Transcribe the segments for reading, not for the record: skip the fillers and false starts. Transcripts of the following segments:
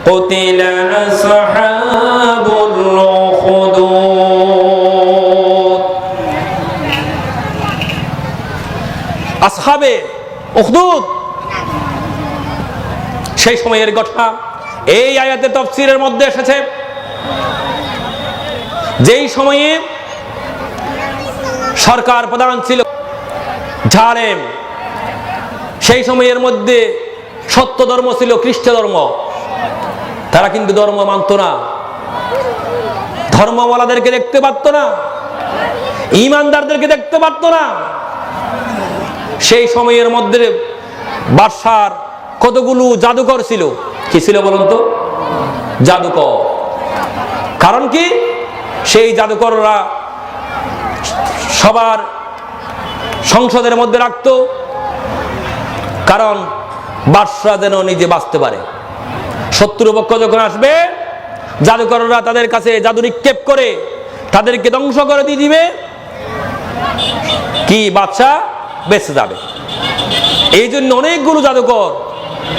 কুতিলা আসহাবুল উখদুদ। আসহাবে উখদুদ সেই সময়ের ঘটনা এই আয়াতে তাফসীরের মধ্যে এসেছে। যেই সময়ে সরকার প্রধান ছিল জালেম, সেই সময়ের মধ্যে সত্য ধর্ম ছিল খ্রিস্ট ধর্ম। তারা কিন্তু ধর্ম মানত না, ধর্মওয়ালাদেরকে দেখতে পারত না, ঈমানদারদেরকে দেখতে পারত না। সেই সময়ের মধ্যে বাদশার কতগুলো জাদুকর ছিল। কি ছিল বলুন তো? জাদুকর। কারণ কি? সেই জাদুকররা সবার সংসদের মধ্যে রাখত, কারণ বাদশা যেন নিজে বাঁচতে পারে। শত্রুপক্ষ যখন আসবে, জাদুকররা তাদের কাছে জাদু নিক্ষেপ করে তাদেরকে ধ্বংস করে দিয়ে দিবে, কি বাদশা বেঁচে যাবে। এই জন্য অনেকগুলো জাদুকর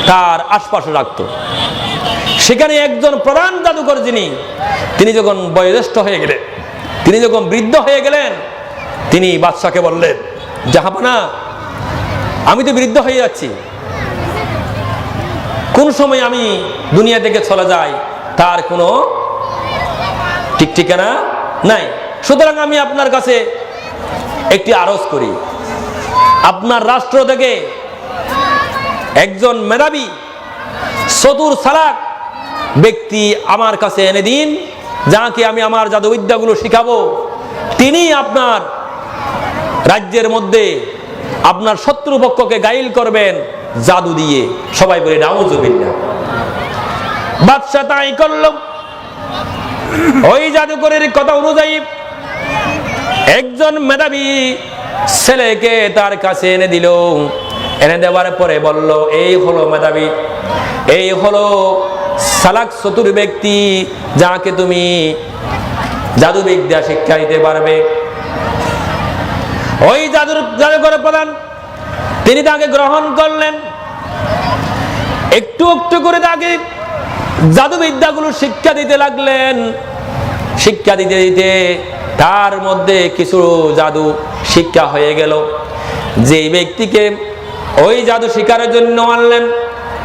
তার আশপাশে রাখত। সেখানে একজন প্রধান জাদুকর তিনি যখন বয়োজ্যেষ্ঠ হয়ে গেলেন, তিনি যখন বৃদ্ধ হয়ে গেলেন, তিনি বাদশাকে বললেন, জাহাপনা, আমি তো বৃদ্ধ হয়ে যাচ্ছি, কোন সময় আমি দুনিয়া থেকে চলে যাই তার কোনো ঠিক ঠিকানা নাই। সুতরাং আমি আপনার কাছে একটি আরজ করি, আপনার রাষ্ট্র থেকে একজন মেধাবী চতুর চালাক ব্যক্তি আমার কাছে এনে দিন, যাকে আমি আমার জাদুবিদ্যাগুলো শিখাবো। তিনি আপনার রাজ্যের মধ্যে আপনার শত্রুপক্ষকে গাইল করবেন জাদু দিয়ে। সবাই বলে নাউজুবিল্লাহ। বাদশা তাই করল। ওই জাদুকরের কথা অনুযায়ী একজন মেধাবী ছেলেকে তার কাছে এনে দিল। এনে দেওয়ার পরে বলল, এই হলো মেধাবী, এই হলো চালাক চতুর ব্যক্তি, যাকে তুমি জাদুবিদ্যা শিক্ষা দিতে পারবে। ওই জাদুকরের প্রধান তিনি তাকে গ্রহণ করলেন। একটু একটু করে তাকে জাদুবিদ্যাগুলো শিক্ষা দিতে লাগলেন। শিক্ষা দিতে দিতে তার মধ্যে কিছু জাদু শিক্ষা হয়ে গেল। যে ব্যক্তিকে ওই জাদু শিকারের জন্য আনলেন,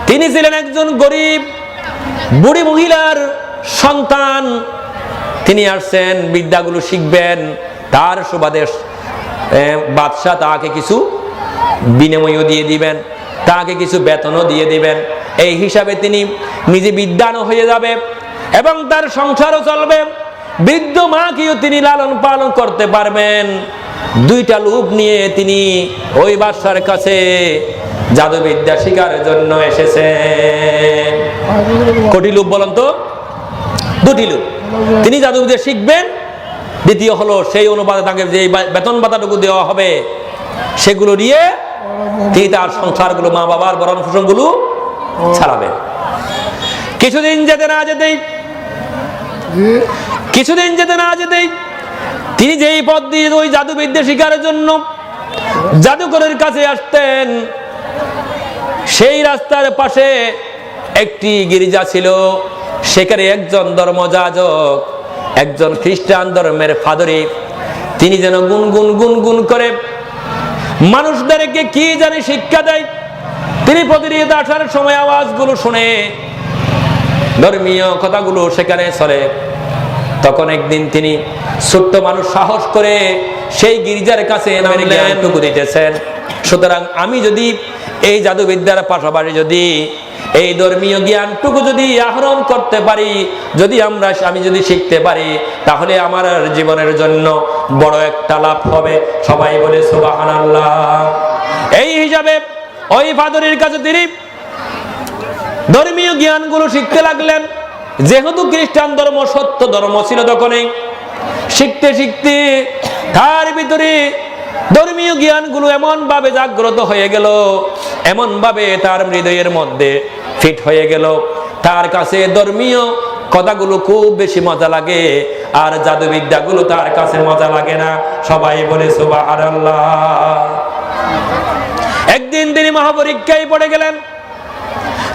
তিনি ছিলেন একজন গরিব বুড়ি মহিলার সন্তান। তিনি আসছেন বিদ্যাগুলো শিখবেন। তার সুবাদে বাদশা তাকে কিছু বিনিময়ও দিয়ে দিবেন, তাকে কিছু বেতনও দিয়ে দিবেন। এই হিসাবে তিনি নিজে বিদ্যানও হয়ে যাবে এবং তার সংসারও চলবে। বৃদ্ধ মাকেও তিনি লালন পালন করতে পারবেন। দুইটা লোক নিয়ে তিনি ওই বাদশার কাছে জাদুবিদ্যা শিকার জন্য এসেছেন। কটি লোক বলেন তো? দুটি লোক। তিনি জাদুবিদ্যা শিখবেন, দ্বিতীয় হলো সেই অনুপাতে তাকে যে বেতন ভাতাটুকু দেওয়া হবে সেগুলো দিয়ে তিনি তার সংসারগুলো, মা বাবার ভরণ পোষণগুলো ছাড়াবেন। কিছুদিন যেতে না যেতেই তিনি যেই পথ দিয়ে ওই জাদুবিদ্যা শিকারের জন্য জাদুকরের কাছে আসতেন, সেই রাস্তার পাশে একটি গির্জা ছিল। সেখানে একজন ধর্মযাজক, একজন খ্রিস্টান ধর্মের ফাদরি, তিনি যেন গুনগুন করে মানুষদেরকে কি জানি শিক্ষা দেয়। তিনি প্রতিনিয়ত আসার সময় আওয়াজগুলো শুনে, ধর্মীয় কথাগুলো সেখানে চলে। তখন একদিন তিনি ছোট্ট মানুষ সাহস করে সেই গির্জার কাছে জ্ঞানটুকু দিতেছেন। সুতরাং আমি যদি এই জাদুবিদ্যার পাশাপাশি যদি এই ধর্মীয় জ্ঞানটুকু যদি আহরণ করতে পারি, আমি যদি শিখতে পারি, তাহলে আমার জীবনের জন্য বড় একটা লাভ হবে। সবাই বলে সুবহানাল্লাহ। এই হিসাবে ওই ফাদরির কাছে তিনি ধর্মীয় জ্ঞানগুলো শিখতে লাগলেন। যেহেতু খ্রিস্টান ধর্ম সত্য ধর্ম ছিল, তখনই শিখতে শিখতে তার ভিতরে ধর্মীয় জ্ঞানগুলো এমন ভাবে জাগ্রত হয়ে গেল, এমন ভাবে তার হৃদয়ের মধ্যে ফিট হয়ে গেল। তার কাছে ধর্মীয় কথাগুলো খুব বেশি মজা লাগে, আর জাদুবিদ্যাগুলো তার কাছে মজা লাগে না। সবাই বলে সুবহানাল্লাহ। একদিন তিনি মহাপরীক্ষায় পড়ে গেলেন।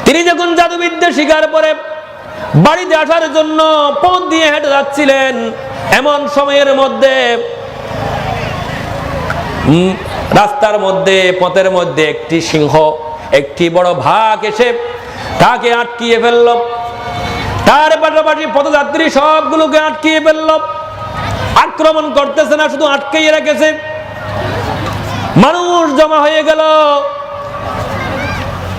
তিনি যখন জাদুবিদ্যা শিকার পরে বাড়িতে আসার জন্য পথ দিয়ে হেঁটে যাচ্ছিলেন। এমন সময়ের মধ্যে রাস্তার মধ্যে, পথের মধ্যে একটি সিংহ, একটি বড় বাঘ এসে তাকে আটকিয়ে ফেলল। তার পাশাপাশি পথযাত্রী সবগুলোকে আটকিয়ে ফেলল। আক্রমণ করতেছে না, শুধু আটকিয়ে রেখেছে। মানুষ জমা হয়ে গেল।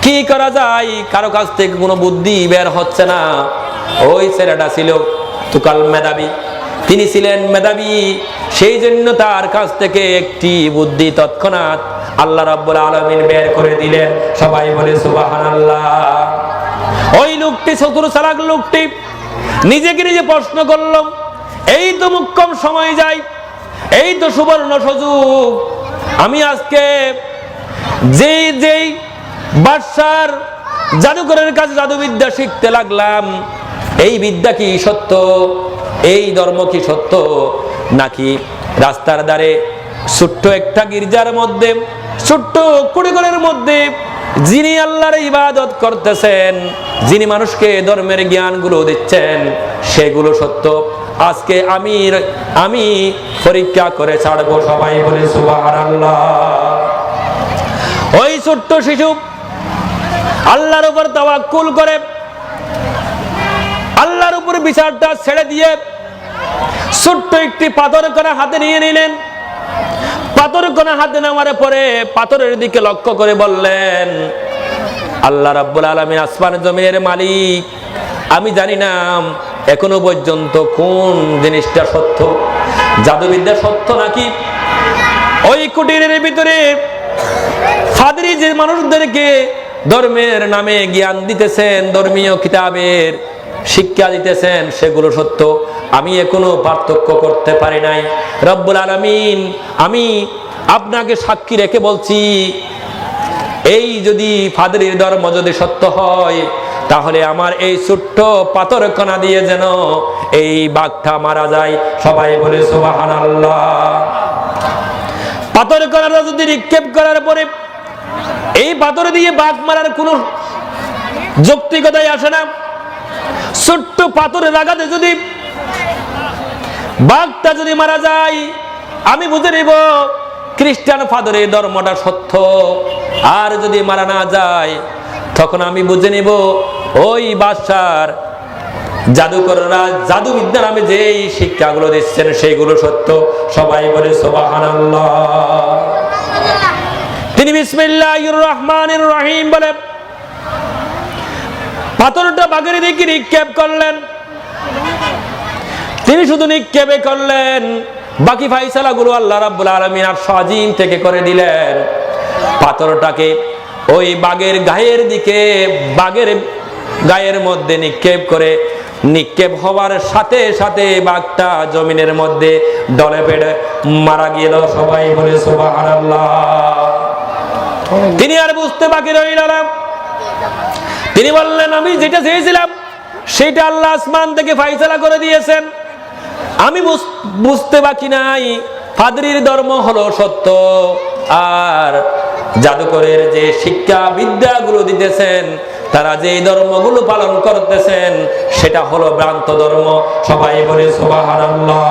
কি করা যায়, কারো কাছ থেকে কোনো বুদ্ধি বের হচ্ছে না। ওই ছেলেটা ছিল তুকাল মেধাবী, তিনি ছিলেন মেধাবী, সেই জন্য তার কাছ থেকে একটি বুদ্ধি তৎক্ষণাৎ আল্লাহ রাব্বুল আলামিন বের করে দিলেন। সবাই বলে সুবহানাল্লাহ। ওই লোকটি, চতুর চালাক লোকটি নিজেকে নিজে প্রশ্ন করল, এই তো মুখ্যম সময় যায়, এই তো সুবর্ণ সুযোগ, আমি আজকে যেই বাদশার জাদুকরের কাছে জাদুবিদ্যা শিখতে লাগলাম, এই বিদ্যা কি সত্য, এই ধর্ম কি সত্য, নাকি রাস্তার ধারে ছোট্ট একটা গির্জার মধ্যে, ছোট্ট কুড়িঘরের মধ্যে যিনি আল্লাহর ইবাদত করতেছেন, যিনি মানুষকে ধর্মের জ্ঞানগুলো দিচ্ছেন, সেগুলো সত্য। আজকে আমি পরীক্ষা করে ছাড়বো। সবাই বলে সুবহানাল্লাহ। ওই ছোট্ট শিশু আল্লাহর উপর তাওয়াক্কুল করে আল্লাহর উপর বিচারটা ছেড়ে দিয়ে ছোট্ট একটি পাথর কণা হাতে নিয়ে নিলেন। পাথর কণা হাতে নেওয়ার পরে পাথরের দিকে লক্ষ্য করে বললেন, আল্লাহ রাব্বুল আলামিন আসমান জমিনের মালিক, আমি জানি না এখনো পর্যন্ত কোন জিনিসটা সত্য, জাদুবিদ্যা সত্য নাকি ওই কুটিরের ভিতরে ফাদরি যে মানুষদেরকে ধর্মের নামে জ্ঞান দিতেছেন, ধর্মীয় কিতাবের শিক্ষা দিতেছেন, সেগুলো সত্য, আমি এখনো পার্থক্য করতে পারি নাই। রব্বুল আলামিন, আমি আপনাকে সাক্ষী রেখে বলছি, এই যদি ফাদরির ধর্ম যদি সত্য হয়, তাহলে আমার এই ছোট্ট পাথর কণা দিয়ে যেন এই বাঘটা মারা যায়। সবাই বলে সুবহানাল্লাহ। পাথর কণাটা যদি নিক্ষেপ করার পরে এই পাথর দিয়ে বাঘ মারার কোনো যৌক্তিকতাই আসে না। ছোট্ট পাথরের আঘাতে যদি বাঘটা যদি মারা যায়, আমি বুঝে নিব খ্রিস্টান ফাদরের ধর্মটা সত্য। আর যদি মারা না যায়, তখন আমি বুঝে নিব ওই বাদশার জাদুকররা জাদুবিদ্যা নামে যেই শিক্ষাগুলো দিচ্ছেন সেগুলো সত্য। সবাই বলে সুবহানাল্লাহ। তিনি বিসমিল্লাহির রহমানির রহিম বলে পাথরটা বাঘের দিকে নিক্ষেপ করলেন। তিনি শুধু নিক্ষেপে করলেন, বাকি ফাইসালাগুলো আল্লাহ রাব্বুল আলামিন আর আজিম থেকে করে দিলেন। পাথরটাকে ওই বাঘের গায়ের দিকে, বাঘের গায়ের মধ্যে নিক্ষেপ করে, নিক্ষেপ হওয়ার সাথে সাথে বাঘটা জমিনের মধ্যে ডলে পেড়ে মারা গেল। সবাই বলে সুবহানাল্লাহ। তিনি আর বুঝতে বাকি রইল না। তিনি বললেন, আমি যেটা চেয়েছিলাম সেটা আল্লাহ আসমান থেকে ফাইসালা করে দিয়েছেন, আমি বুঝতে বাকি নাই ফাদরির ধর্ম হলো সত্য, আর জাদুকরের যে শিক্ষা বিদ্যাগুলো দিতেছেন, তারা যে ধর্মগুলো পালন করতেছেন, সেটা হলো ভ্রান্ত ধর্ম। সবাই বলে সুবহানাল্লাহ।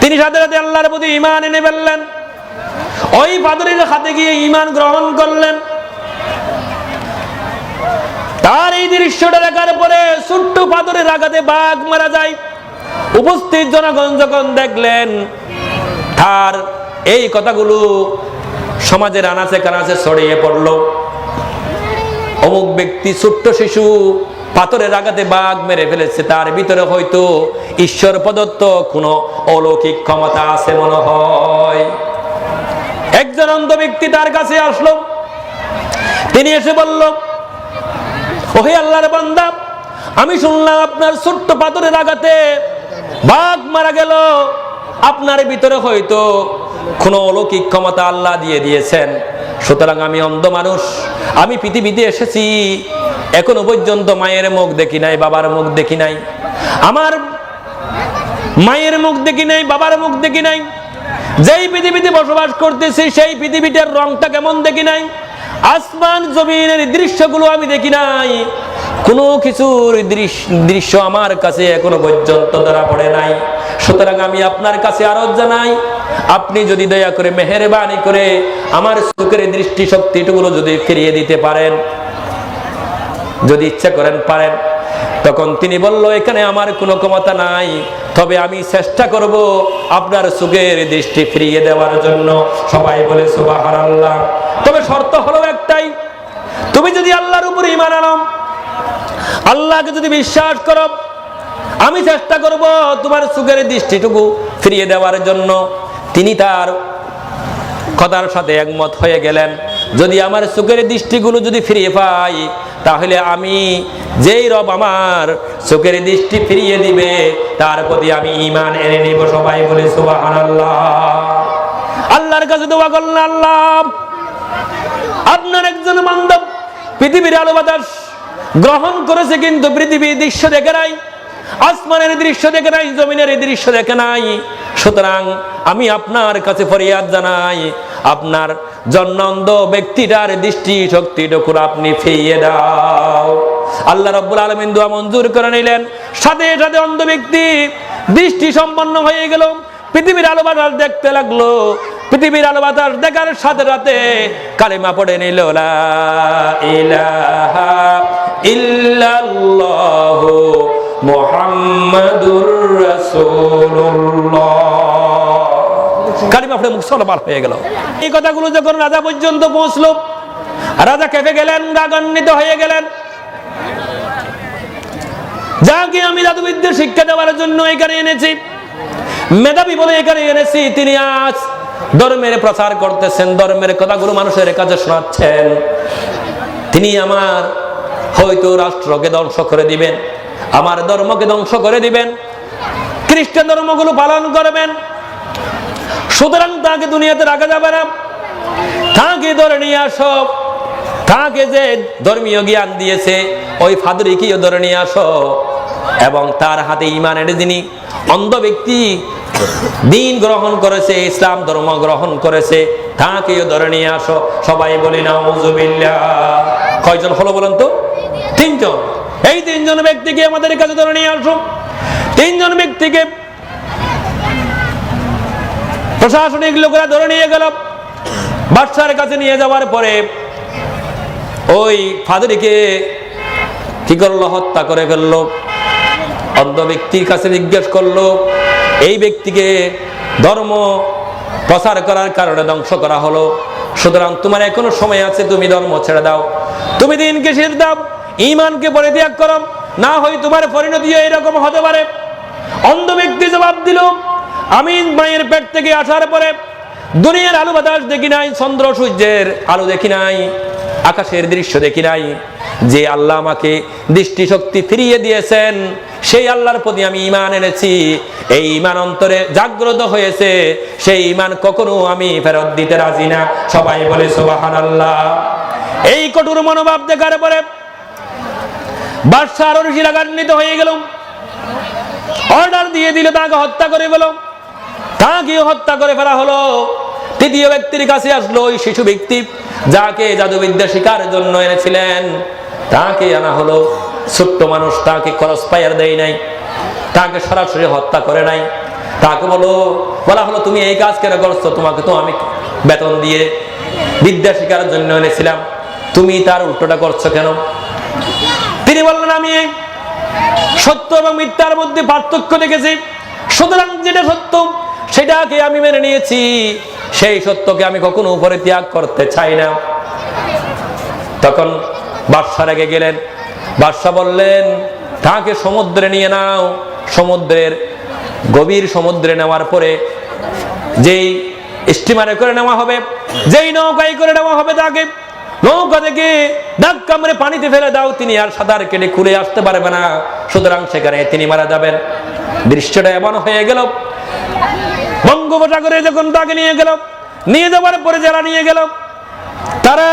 তিনি সাথে সাথে আল্লাহর প্রতি ঈমান এনে ফেললেন। ওই ফাদরির হাতে গিয়ে ঈমান গ্রহণ করলেন। তার এই দৃশ্যটা দেখার পরে ছোট্ট পাথরের আঘাতে বাঘ মারা যায়। উপস্থিত জনগণ যখন দেখলেন, তার এই কথাগুলো সমাজের আনাচে কানাচে ছড়িয়ে পড়ল। অমুক ব্যক্তি, ছোট্ট শিশু, পাথরের আঘাতে বাঘ মেরে ফেলেছে, তার ভিতরে হয়তো ঈশ্বর প্রদত্ত কোনো অলৌকিক ক্ষমতা আছে মনে হয়। একজন অন্ধ ব্যক্তি তার কাছে আসলো। তিনি এসে বলল, ওহে আল্লাহর বান্দা, আমি শুনলাম আপনার ছোট্ট পাথরের আঘাতে বাঘ মারা গেল, আপনার ভিতরে হয়তো কোনো অলৌকিক ক্ষমতা আল্লাহ দিয়ে দিয়েছেন। সুতরাং আমি অন্ধ মানুষ, আমি পৃথিবীতে এসেছি, এখনো পর্যন্ত মায়ের মুখ দেখি নাই, বাবার মুখ দেখি নাই, আমার মায়ের মুখ দেখি নাই, বাবার মুখ দেখি নাই, যেই পৃথিবীতে বসবাস করতেছি সেই পৃথিবীটার রংটা কেমন দেখি নাই, আসমান জমিনের দৃশ্যগুলো আমি দেখি নাই, কোনো কিছুর দৃশ্য আমার কাছে এখনো পর্যন্ত ধরা পড়ে নাই। সুতরাং আমি আপনার কাছে আরজ জানাই, আপনি যদি দয়া করে মেহেরবানি করে আমার চোখের দৃষ্টি শক্তিটুকুলো যদি ফিরিয়ে দিতে পারেন, যদি ইচ্ছা করেন পারেন। তখন তিনি বলল, এখানে আমার কোনো ক্ষমতা নাই, তবে আমি চেষ্টা করব আপনার চোখের দৃষ্টি ফিরিয়ে দেওয়ার জন্য। সবাই বলে সুবহানাল্লাহ। তবে শর্ত হলো একটাই, তুমি যদি আল্লাহর উপর ঈমান আনো, আল্লাহকে যদি বিশ্বাস করো, আমি চেষ্টা করব তোমার চোখের দৃষ্টিটুকু ফিরিয়ে দেওয়ার জন্য। তিনি তার কথার সাথে একমত হয়ে গেলেন। যদি আমার চোখের দৃষ্টিগুলো যদি ফিরিয়ে পাই, তাহলে আমি যেই রব আমার চোখের দৃষ্টি ফিরিয়ে দিবে তার প্রতি আমি ঈমান এনে নিব। সবাই বলে সুবহানাল্লাহ। আল্লাহর কাছে দোয়া করলেন, আল্লাহ আপনার একজন বান্দা পৃথিবীর আলো বাতাস গ্রহণ করেছে, কিন্তু পৃথিবীর দৃশ্য দেখে নাই, আসমানের দৃশ্য দেখে নাই, জমিনের দৃশ্য দেখে নাই। সুতরাং আমি আপনার কাছে ফরিয়াদ জানাই, আপনার জন্য অন্ধ ব্যক্তিটার দৃষ্টি শক্তিটুকু আপনি ফিরিয়ে দাও। আল্লাহ রাব্বুল আলামিন দোয়া মঞ্জুর করে নিলেন। সাথে সাথে অন্ধ ব্যক্তি দৃষ্টি সম্পন্ন হয়ে গেল, পৃথিবীর আলো বাতাস দেখতে লাগলো। পৃথিবীর আলো বাতাস দেখার সাথে সাথে কালেমা পড়ে নিল, লা ইলাহা ইল্লাল্লাহু মুহাম্মাদুর রাসূলুল্লাহ। কালিমা পড়ে মুসলমান হয়ে গেল। এই কথাগুলো যখন রাজা পর্যন্ত পৌঁছলো, রাজা কেঁপে গেলেন, রাগান্বিত হয়ে গেলেন। যাকে আমি জাদুবিদ্যা শিক্ষা দেওয়ার জন্য এখানে এনেছি, মেধাবী বলে এখানে এনেছি, তিনি আজ ধর্মের প্রচার করতেছেন, ধর্মের কথাগুলো মানুষের কাছে শোনাচ্ছেন। তিনি আমার হয়তো রাষ্ট্রকে ধ্বংস করে দিবেন, আমার ধর্মকে ধ্বংস করে দিবেন, খ্রিস্টান ধর্মগুলো পালন করবেন। সুতরাং তাকে দুনিয়াতে রাখা যাবে না, তাকে ধরে নিয়ে আসো, তাকে যে ধর্মীয় জ্ঞান দিয়েছে ওই ফাদরিকেও ধরে নিয়ে আসো, এবং তার হাতে ঈমানের যিনি অন্ধ ব্যক্তি দিন গ্রহণ করেছে, ইসলাম ধর্ম গ্রহণ করেছে, তাকেও ধরে নিয়ে আসো। সবাই বলি নাউযুবিল্লাহ। কয়জন হলো বলেন তো? তিনজন। এই তিনজন ব্যক্তিকে আমাদের কাছে ধরে নিয়ে আসো। তিনজন ব্যক্তিকে প্রশাসনিক লোকেরা ধরে নিয়ে গেল। বাদশার কাছে নিয়ে যাওয়ার পরে ওই ফাদরিকে কি করলো? হত্যা করে ফেললো। অন্ধ ব্যক্তির কাছে জিজ্ঞেস করলো, এই ব্যক্তিকে ধর্ম প্রচার করার কারণে ধ্বংস করা হলো, সুতরাং তোমার এখনো সময় আছে, তুমি ধর্ম ছেড়ে দাও, তুমি দিনকে ছেড়ে দাও, ঈমানকে পরিত্যাগ করো, না হয় তোমার পরিণতিও এরকম হতে পারে। অন্ধ ব্যক্তি জবাব দিল, আমি মায়ের পেট থেকে আসার পরে দুনিয়ার আলো বাতাস দেখি নাই, চন্দ্র সূর্যের আলো দেখি নাই, আকাশের দৃশ্য দেখি নাই। যে আল্লাহ আমাকে দৃষ্টিশক্তি ফিরিয়ে দিয়েছেন সেই আল্লাহর প্রতি আমি ঈমান এনেছি। এই ঈমান অন্তরে জাগ্রত হয়েছে, সেই ঈমান কখনো আমি ফেরত দিতে রাজি না। সবাই বলে সুবহানাল্লাহ। এই কঠোর মনোভাব দেখার পরে বাদশা আরো বেশি রাগান্বিত হয়ে গেল, অর্ডার দিয়ে দিল তাকে হত্যা করে ফেল। তাকেও হত্যা করে ফেলা হলো। তৃতীয় ব্যক্তির কাছে আসলো ওই শিশু ব্যক্তি যাকে জাদুবিদ্যা শিকার জন্য এনেছিলেন, তাকে আনা হলো। ছোট্ট মানুষ, তাকে ক্রস ফায়ার দেয় নাই, তাকে সরাসরি হত্যা করে নাই। তাকে বলা হলো তুমি এই কাজ কেন করছো? তোমাকে তো আমি বেতন দিয়ে বিদ্যা শিকার জন্য এনেছিলাম, তুমি তার উল্টোটা করছো কেন? তিনি বললেন আমি সত্য এবং মিথ্যার মধ্যে পার্থক্য দেখেছি, সুতরাং যেটা সত্য সেটাকে আমি মেনে নিয়েছি, সেই সত্যকে আমি কখনো উপরে ত্যাগ করতে চাই না। তখন বাদশা রেগে গেলেন। বাদশা বললেন তাকে সমুদ্রে নিয়ে নাও। সমুদ্রের গভীর সমুদ্রে নেওয়ার পরে যেই স্টিমারে করে নেওয়া হবে, যেই নৌকায় করে নেওয়া হবে, তাকে নৌকা থেকে ধাক্কা মেরে পানিতে ফেলে দাও, তিনি আর সাঁতার কেটে খুলে আসতে পারবে না, সুতরাং সেখানে তিনি মারা যাবেন। দৃশ্যটা এমন হয়ে গেল, বঙ্গোপসাগরে যখন তাকে নিয়ে গেল, নিয়ে যাওয়ার পরে যারা নিয়ে গেল তারা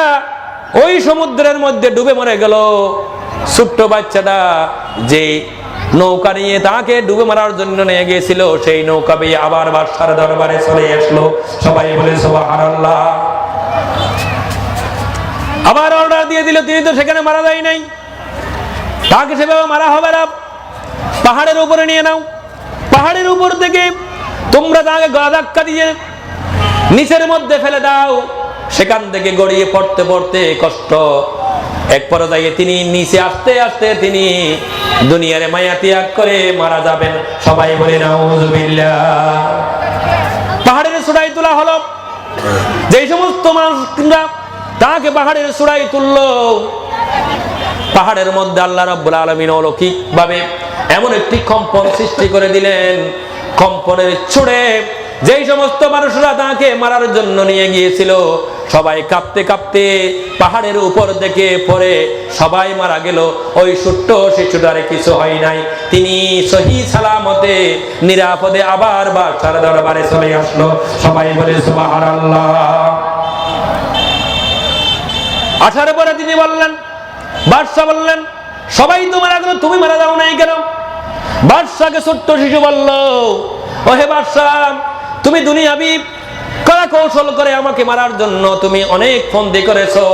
ওই সমুদ্রের মধ্যে ডুবে মরে গেল। ছোট্ট বাচ্চাটা যে নৌকা নিয়ে তাকে ডুবে মারার জন্য নিয়ে গিয়েছিল, সেই নৌকা পেয়ে আবার বাদশার দরবারে চলে আসলো। সবাই বলে সুবহানাল্লাহ। আবার অর্ডার দিয়ে দিল, তিনি তো সেখানে মারা যায় নাই, তাকে সেভাবে মারা হবে না, পাহাড়ের উপরে নিয়ে নাও, পাহাড়ের উপর থেকে তোমরা তাকে গলা ধাক্কা দিয়ে নিচের মধ্যে ফেলে দাও। সেখান থেকে গড়িয়ে পড়তে পড়তে কষ্ট এক পর্যায়ে তিনি নিচে আস্তে আস্তে তিনি দুনিয়ার মায়া ত্যাগ করে মারা যাবেন। সবাই বলে নাউযুবিল্লাহ। পাহাড়ের চূড়ায় তোলা হলো, যেই সমস্ত মানুষরা তাকে পাহাড়ের চূড়ায় তুললো, পাহাড়ের মধ্যে আল্লাহ রাব্বুল আলামিন অলৌকিক ভাবে এমন একটি কম্পন সৃষ্টি করে দিলেন। কম্পনের ছুড়ে যেই সমস্ত মানুষরা তাকে মারার জন্য নিয়ে গিয়েছিল সবাই কাঁপতে কাঁপতে পাহাড়ের উপর থেকে পড়ে সবাই মারা গেল। ওই ছোট্ট শিশুটারে কিছু হয় নাই, তিনি সহি সালামতে নিরাপদে আবার বাদশার দরবারে চলে আসলো। সবাই বলে সুবহানাল্লাহ। আসার পরে তিনি বললেন, বাদশাহ বললেন, সবাই তো মারা গেল, তুমি মারা যাও নাই কেন? বাদশাকে ছোট্ট শিশু বলল, ও হে বাদশাহ, তুমি দুনিয়াবি কলা কৌশল করে আমাকে মারার জন্য তুমি অনেক ফন্দি করেছো।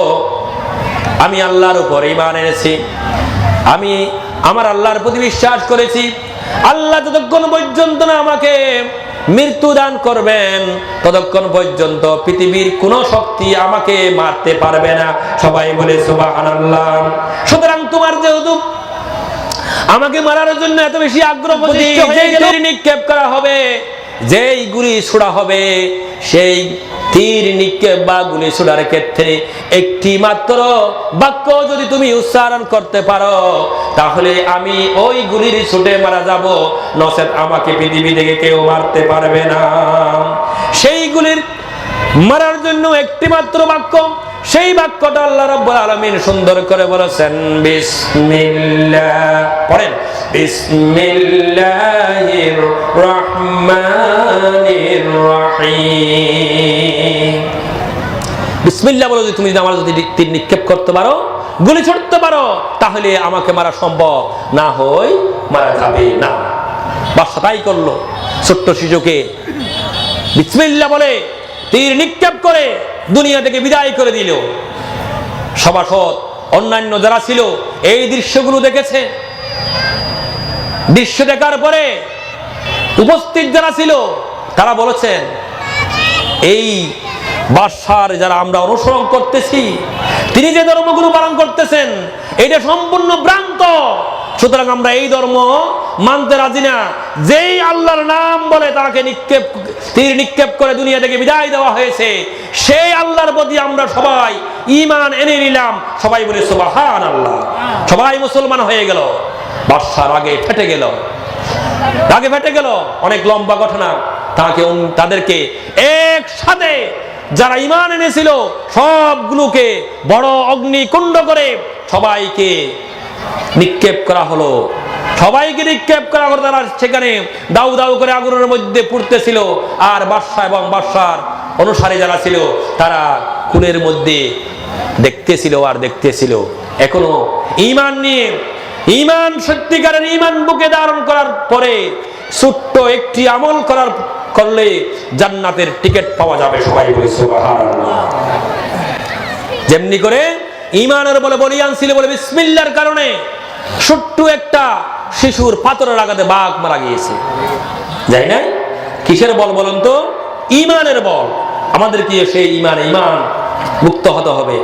আমি আল্লাহর উপর ঈমান এনেছি, আমি আমার আল্লাহর প্রতি বিশ্বাস করেছি। আল্লাহ যতক্ষণ পর্যন্ত না আমাকে মৃত্যু দান করবেন ততক্ষণ পর্যন্ত পৃথিবীর কোন শক্তি আমাকে মারতে পারবে না। সবাই বলে সুবহানাল্লাহ। সুতরাং তোমার যেহেতু আমাকে মারার জন্য এত বেশি আগ্রহ প্রতিষ্ঠা হয়ে গেল, নিক্ষেপ করা হবে, যেই গুলি ছোড়া হবে, সেই তীর নিক্ষেপ বা গুলি ছোড়ার ক্ষেত্রে একটি মাত্র বাক্য যদি তুমি উচ্চারণ করতে পারো তাহলে আমি ওই গুলির ছুটে মারা যাব, নচেত আমাকে পৃথিবী থেকে কেউ মারতে পারবে না। সেই গুলির মারার জন্য একটি মাত্র বাক্য, সেই বাক্যটা আল্লাহ রাব্বুল আলামিন সুন্দর করে বলেছেন, বিসমিল্লাহ। পড়েন, বিসমিল্লাহির রহমানির রহিম। বিসমিল্লাহ বলে যদি তুমি আমার যদি তীর নিক্ষেপ করতে পারো, গুলি ছুড়তে পারো, তাহলে আমাকে মারা সম্ভব, না হয় মারা যাবে না। বাদশা তাই করলো, ছোট্ট শিশুকে বিসমিল্লাহ বলে তীর নিক্ষেপ করে দুনিয়া থেকে বিদায় করে দিল। সভাসদ অন্যান্য যারা ছিল এই দৃশ্যগুলো দেখেছে। দৃশ্য দেখার পরে উপস্থিত যারা ছিল তারা বলেছেন, এই বাদশার যারা আমরা অনুসরণ করতেছি, তিনি যে ধর্মগুলো পালন করতেছেন এটা সম্পূর্ণ ভ্রান্ত। সুতরাং আমরা এই ধর্ম মানতে রাজি না। যেই আল্লাহর নাম বলে তাকে তীর নিক্ষেপ করে দুনিয়া থেকে বিদায় দেওয়া হয়েছে, সেই আল্লাহর প্রতি আমরা সবাই ঈমান এনে নিলাম। সবাই বলে সুবহানাল্লাহ। সবাই মুসলমান হয়ে গেল। বাদশার আগে ফেটে গেল, আগে ফেটে গেল। অনেক লম্বা ঘটনা। তাদেরকে একসাথে যারা ঈমান এনেছিল সবগুলোকে বড় অগ্নিকুণ্ড করে সবাইকে নিক্ষেপ করা হলো। সবাইকে নিক্ষেপ করা হলো। তারা সেখানে দাউ দাউ করে আগুনের মধ্যে পুড়তেছিল। আর বাদশা এবং বাদশার অনুসারী যারা ছিল তারা খুনের মধ্যে দেখতেছিল আর দেখতেছিল। এখনো ঈমান নিয়ে, ঈমান সত্যিকারের ঈমান বুকে ধারণ করার পরে ছোট্ট একটি আমল করলে জান্নাতের টিকিট পাওয়া যাবে। সবাই বলে সুবহানাল্লাহ। যেমনি করে ঈমানের বলে বলিয়ান ছিল বলে বিসমিল্লাহর কারণে ছোট্ট একটা শিশুর পাথরের আঘাতে বাঘ মারা গিয়েছে। যাই না? কিসের বল বলুন তো? ঈমানের বল। আমাদের কি সেই ঈমান মুক্ত হতে হবে।